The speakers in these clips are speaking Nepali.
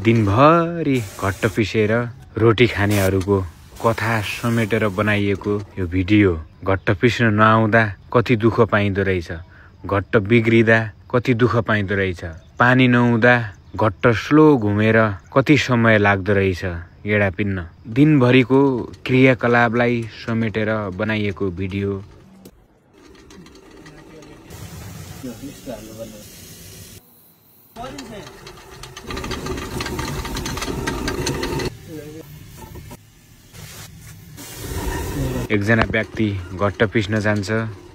दिनभरि घट्ट पिसेर रोटी खानेहरूको कथा समेटेर बनाइएको यो भिडियो। घट्ट पिस्न नआउँदा कति दुःख पाइँदो रहेछ, घट्ट बिग्रिँदा कति दुःख पाइँदो रहेछ, पानी नहुँदा घट्ट स्लो घुमेर कति समय लाग्दो रहेछ गेडा पिन्न। दिनभरिको क्रियाकलापलाई समेटेर बनाइएको भिडियो। एकजना व्यक्ति घट्ट पिस्न जान्छ,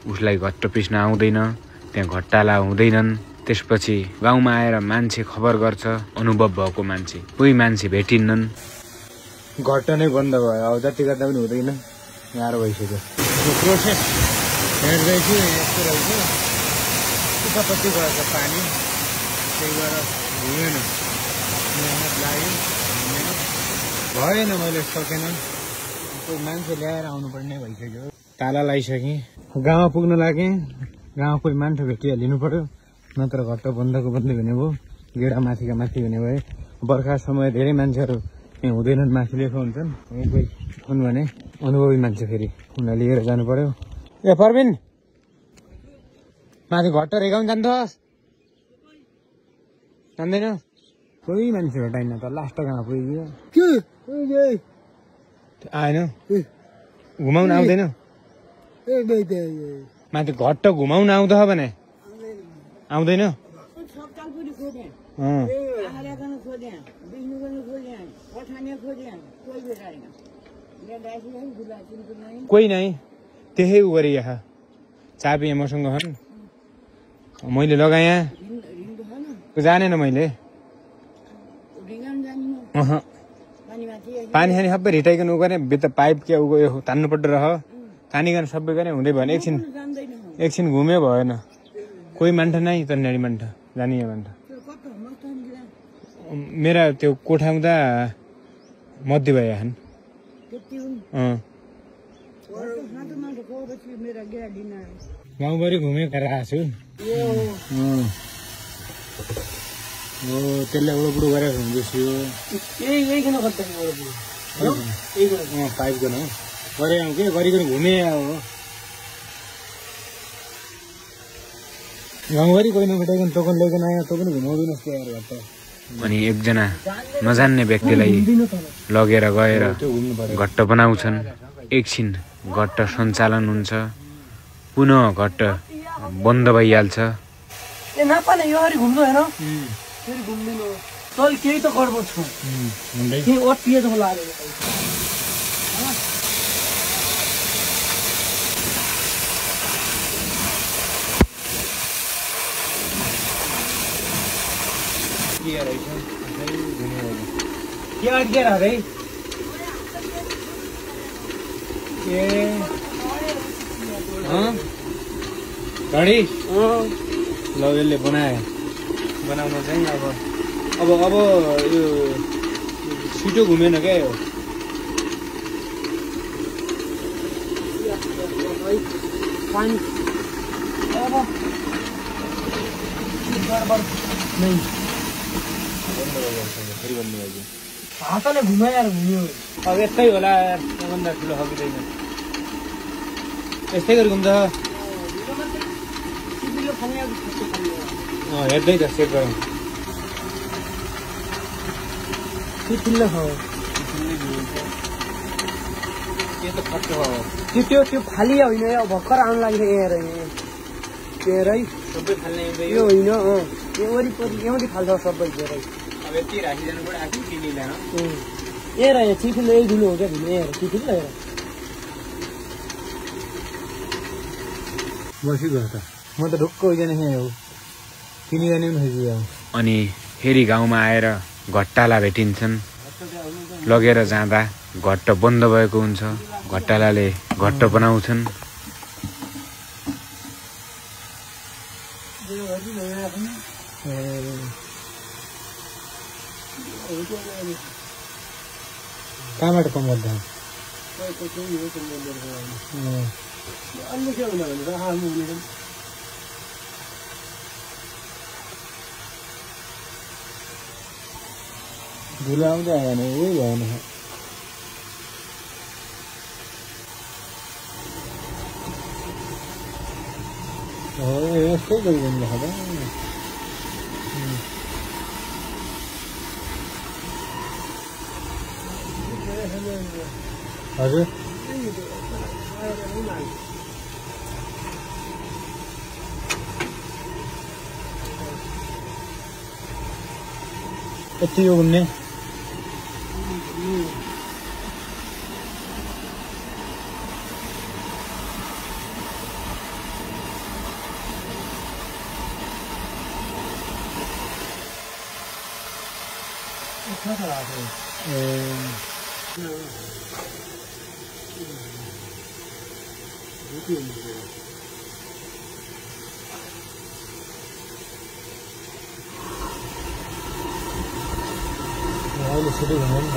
उसलाई घट्ट पिस्न आउँदैन, त्यहाँ घट्टाला हुँदैनन्। त्यसपछि गाउँमा आएर मान्छे खबर गर्छ, अनुभव भएको मान्छे, कोही मान्छे भेटिन्नन्। घट्ट नै बन्द भयो, अब जति गर्दा पनि हुँदैन, गाह्रो भइसक्यो। यो प्रोसेस हेर्दैछु, यस्तो रहेछ, उतापट्टि गएछ पानी, त्यही भएर हुँदैन, मेहनत लाग्यो, भएन, मैले सकेन। कोही मान्छे ल्याएर आउनुपर्ने भइसक्यो। ताला लगाइसकेँ, गाउँमा पुग्न लागेँ, गाउँमा कोही मान्छे भेटिहालिनु पर्यो, नत्र घट्ट बन्दको बन्दै हुने भयो, गेडा माथिका माथि हुने भए। बर्खा समय धेरै मान्छेहरू यहाँ हुँदैनन्, माथि लिएको हुन्छन्। कोही हुन् भने अनुभवी मान्छे, फेरि उनीलाई लिएर जानु पर्यो। ए परबिन, माथि घट्ट रेगाउनु जान्छस्? जान्दैन? कोही मान्छे भेटाइन त, लास्ट कहाँ पुग्यो आएन? घुमाउन आउँदैन? माथि घट्ट घुमाउन आउँछ भने आउँदैन? कोही नै, त्यही उ गरे यहाँ चाबी मसँग छन्, मैले लगाएँ, जानेन मैले। पानी खाने सबै रिटाइकन उ गर्ने, भित्र पाइप क्या उ गयो तान्नु पर्दो रह, तानिकन सबै गर्ने हुँदै भने एकछिन घुम्यो भएन। कोही मान्छे नै तन्याडी मान्छे जानिए मान्छे। मेरा त्यो कोठा हुँदा मध्य भए छन्। गाउँभरि घुमे आएको छु। त्यसले उडोपुडो गरेर हुँदैछु। पाइप गर्नु गरे आउँ के गरिकन घुमे हो। गाउँभरि कोही नभेटाइकन टोकन ल्याइकन आयो, टोकन घुमाउँदिनुहोस् क्या यार घट्ट। अनि एकजना नजान्ने व्यक्तिलाई लगेर गएर घट्ट बनाउँछन्। एकछिन घट्ट सञ्चालन हुन्छ, पुनः घट्ट बन्द भइहाल्छ। फेरि घुम्दिनु तल केही त गडबड छ, केही अटिए जस्तो लाग्यो। के अड्किएर है? ए घडी लगेलले बनाउन चाहिँ अब यो छिटो घुमेन क्या यो। हातले घुमाएर घुम्यो, अब यस्तै होला यार, त्योभन्दा ठुलो सकिँदैन। यस्तै गरी घुम्छ। हेर्दै त चेक गरौँ। त्यो फाली होइन, भर्खर आउनु लागि एयर सबै फाल्ने यो होइन, यो वरिपरि एउटै फाल्छ सबै धेरै। अब यति राखिदिनु पर्यो, आफै किनिँदैन। एयर चिठिलो यही धुलो हो क्या, धुलो एयर चिठिलो हेर बसिगयो त। म त ढुक्क होइन हो, किनिजाने पनि खोजियो। अनि फेरि गाउँमा आएर घट्टाला भेटिन्छन्। लगेर जाँदा घट्ट बन्द भएको हुन्छ, घट्टालाले घट्ट बनाउँछन्। कहाँबाट कम गर्दा धुलो आउँदै आएन यही भएन हो यस्तै गरिदिनु पर्छ हजुर यति हो घुम्ने अहिले छिटो घुम्नु नि त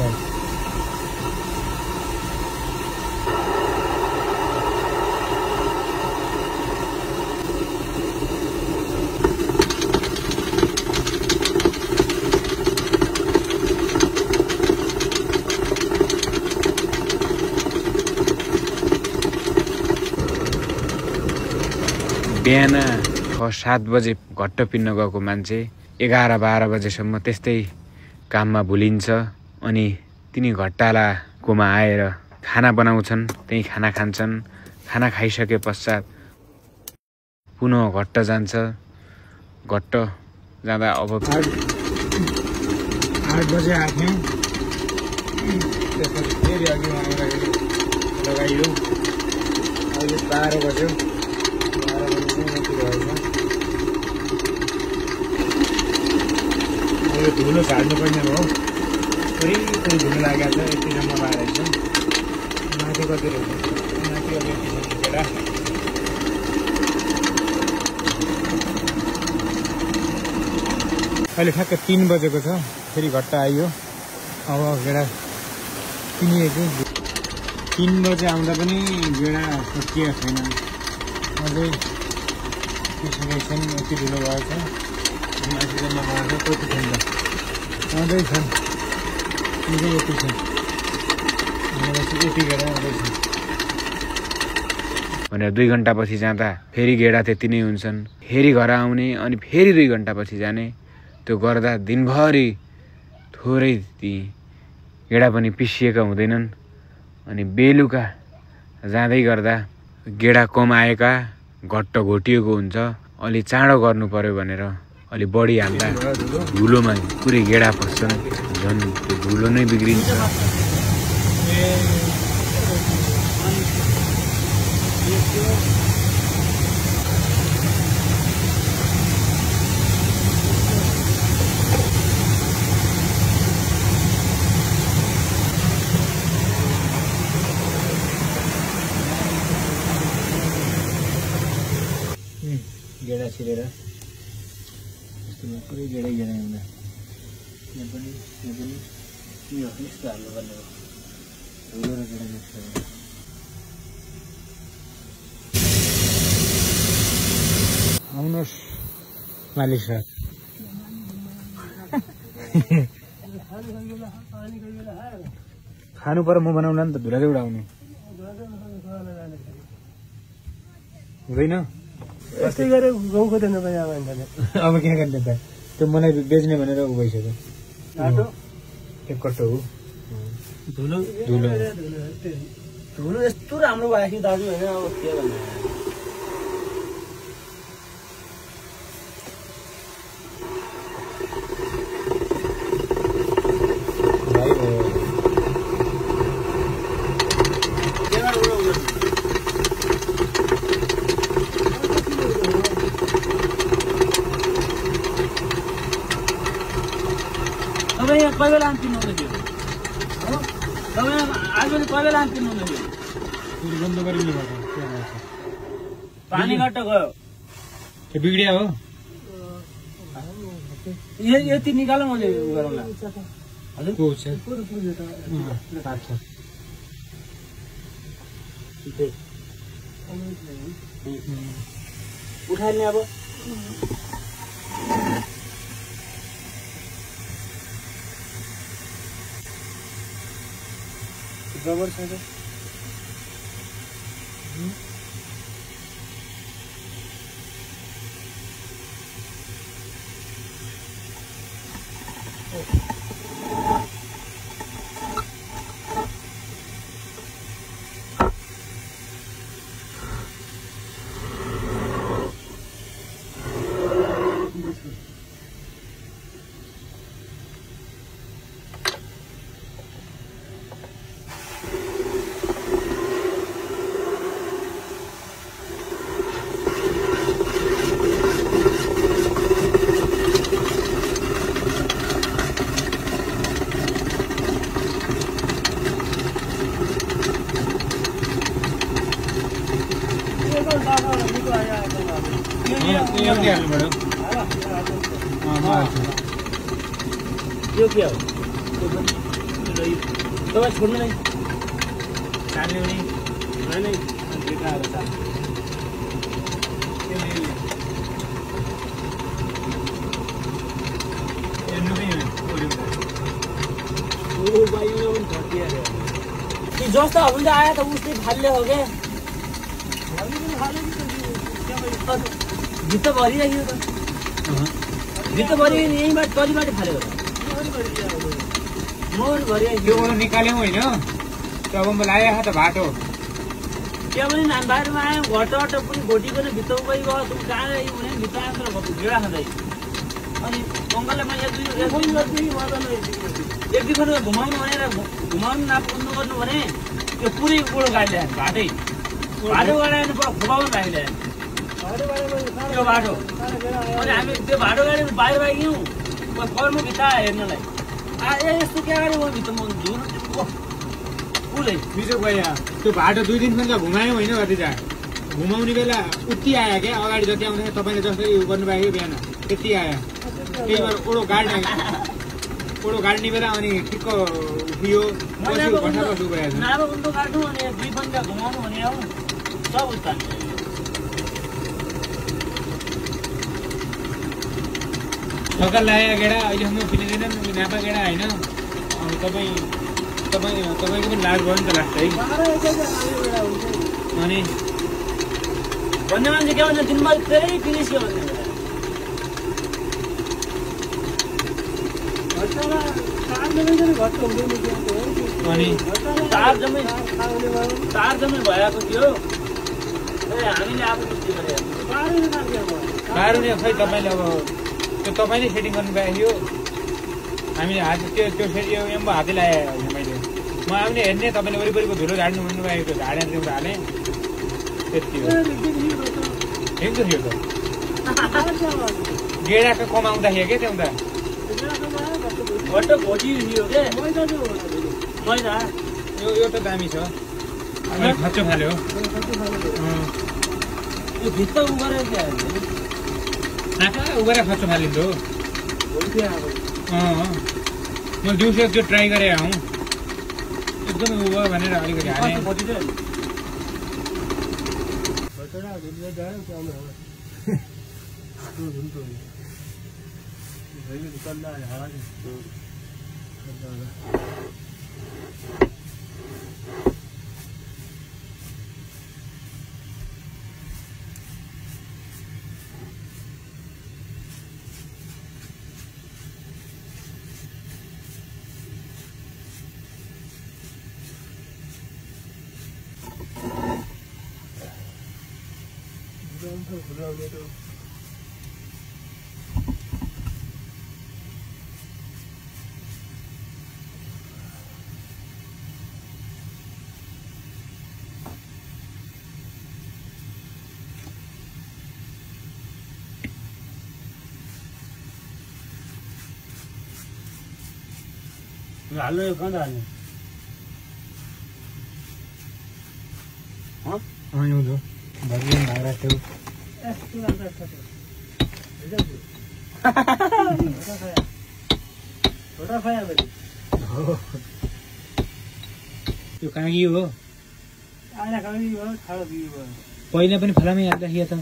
बिहान 6-7 बजे घट्ट पिन्न गएको मान्छे 11-12 बजेसम्म त्यस्तै काममा भुलिन्छ अनि तिनी घट्टालाकोमा आएर खाना बनाउँछन् त्यही खाना खान्छन् खाना खाइसके पश्चात पुनः घट्ट जान्छ घट्ट जाँदा अब 8 बजे आएको फेरि अघि आउँदाखेरि लगाइयो अहिले 12 बज्यो 12 बजी चाहिँ यति भएछ धुलो झार्नु पर्ने हो वरिपरि धुलो लागेको छ यति जम्मा भएर छ माथि कति रहेछ माथि अब यति छ झिकेर अहिले ठ्याक्क 3 बजेको छ फेरि घट्टा आइयो अब गेडा किनिएको 3 बजे आउँदा पनि गेडा सकिएको छैन अझै किसिमेको छैन यति धुलो भएको छ माथि जम्मा भएको छ कति छैन आउँदै छन् यति छ यति गेडा आउँदैछ भनेर 2 घण्टापछि जाँदा फेरि गेडा त्यति नै हुन्छन् फेरि घर आउने अनि फेरि 2 घण्टापछि जाने त्यो गर्दा दिनभरि थोरै ती गेडा पनि पिसिएका हुँदैनन् अनि बेलुका जाँदै गर्दा गेडा कमाएका घट्ट घोटिएको हुन्छ अलि चाँडो गर्नु पर्यो भनेर अलि बढी हाल्दा धुलोमा पुरै गेडा फस्छन् झन् त्यो धुलो नै बिग्रिन्छ गेडा छिरेर यस्तोमा पुरै गेडै गेडा हुँदा यहाँ पनि यो यस्तो हाल्नुपर्ने हो धुलो र गेडा मिक्स गरेर आउनुहोस् मालिक सर खानु पर्यो म बनाउला नि त धुला चाहिँ उडाउनु हुँदैन यस्तै गरेर गाउँ खोज्दैन पनि अब के गर्ने त त्यो मलाई बेच्ने भनेर उ भइसक्यो एक कट्टो हो धुलो धुलो धुलो यस्तो राम्रो भयो कि दाजु होइन अब के भन्नु कहिले बेला अन्तिम हुँदैथ्यो तपाईँ आजभोलि कहिले बेला अन्तिम हुँदैथ्यो बन्द गरिदिनु भएको पानी घट्ट गयो त्यो बिग्रिया हो यति निकाल मैले गरौँला हजुर उठाइने अब रबर छ त यो के हो तपाईँ छोड्नु नै चाल्ने पनि नै भित्रहरू छ जस्तो हुन्छ आयो त उसले फाल्ले हो क्या भित्र भरिराख्यो त भित्र भरि यहीँबाट तलीबाट फाल्यो मोर भरिराख्यो त्यो निकाल्यौँ होइन त्यो अब लगाएको त बाटो त्यहाँ पनि बाहिरमा आयो घट्ट पनि घोटिकन भित्र गइगयो तँ कहाँ आयो भने भित्र आएर भिडा खाँदै अनि अङ्कललाई मैले एक दुई खण्ड घुमाउनु भनेर घुमाउनु नाप्नु गर्नु भने त्यो पुरै गोडो गाडी ल्याएर भाटै भाटो गाडी खुबाउनु हामीले त्यो बाटो अनि हामी त्यो भाटो गाडी बाहिर गयौँ कर्म भित्र आयो हेर्नलाई ए यस्तो क्या गाडी म भित्र म झुर पुलै बिजोक भइया त्यो बाटो 2 दिनसम्म घुमायौँ होइन कतिजा घुमाउने बेला उति आयो क्या अगाडि जति आउँदाखेरि तपाईँले जस्तै उयो गर्नुभयो बिहान त्यति आयो त्यही भएर ओडो गाड्ने बेला अनि ठिक्क उभियो नाबो काट्नु अनि 2 बन्दा घुमाउनु भने आऊ सब उता सकाल लागेको गेडा अहिलेसम्म फिलिँदैन नापा गेडा होइन तपाईँको पनि लाज भयो नि त लाग्छ है अनि भन्ने मान्छे के भन्छ दिनभरि त्यही फिनिस्यो भन्ने अनि तार जम्मै भएको थियो हामीले आफू गाह्रो नि खै तपाईँले अब त्यो तपाईँले सेटिङ गर्नुभएको थियो हामीले हात त्यो फेरि एम्बो हातै लगायो होइन मैले म आउने हेर्ने तपाईँले वरिपरिको धुलो झाड्नु भन्नुभएको थियो झाडेर त्यो हालेँ त्यति हो हेर्नु थियो त गेडाको कमाउँदाखेरि क्या त्यहाँ घट्ट घोटियो क्या मैदा यो त दामी छ खर्च फाल्यो यो भित्र उ गरेर क्या नाका उ गरेर खर्च फालिन्छ मैले दिउँसो त्यो ट्राई गरेर आउँ एकदमै उ भयो भनेर अलिकति हालेँ हाल्नु यो कहाँ हाल्ने आउँछु भगवान भाग्रा थियो त्यो काँगी हो पहिला पनि फलामै हाल्दाखेरि त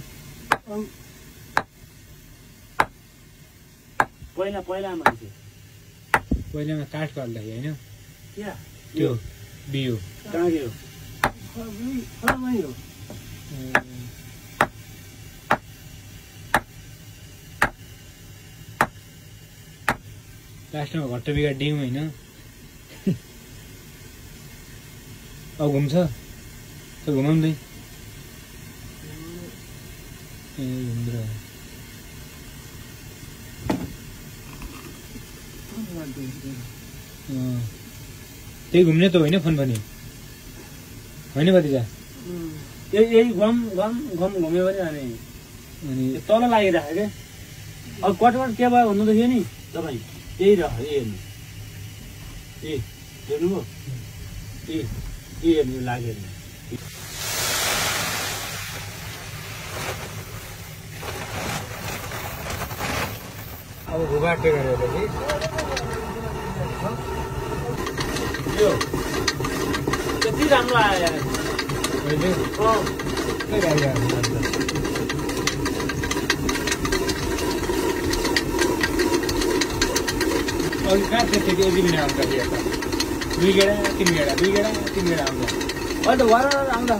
पहिला मान्छे पहिलामा काठको हाल्दाखेरि होइन क्या त्यो बिउ कहाँ गयो लास्टमा घट्ट बिगाड दिउँ होइन अब घुम्छ त घुमाउँदै ए घुम्दो त्यही घुम्ने त होइन फोन पनि होइन भतिजा यही घम घुम्यो भने अनि तल लागिरहेको क्या अब कटकट के भयो भन्नु त थियो नि तपाईँ यही रह हेर्नु ए हेर्नुभयो ए हेर्नु लाग्यो अब भूबाट गरेपछि यो त्यति राम्रो आयो यार अहिले के गाडी आयो अघि कहाँ थियो त्यति यति बिना आउँछ त 2 गेडा 3 गेडा 2 गेडा 3 गेडा आउँछ अहिले त घर आउँदा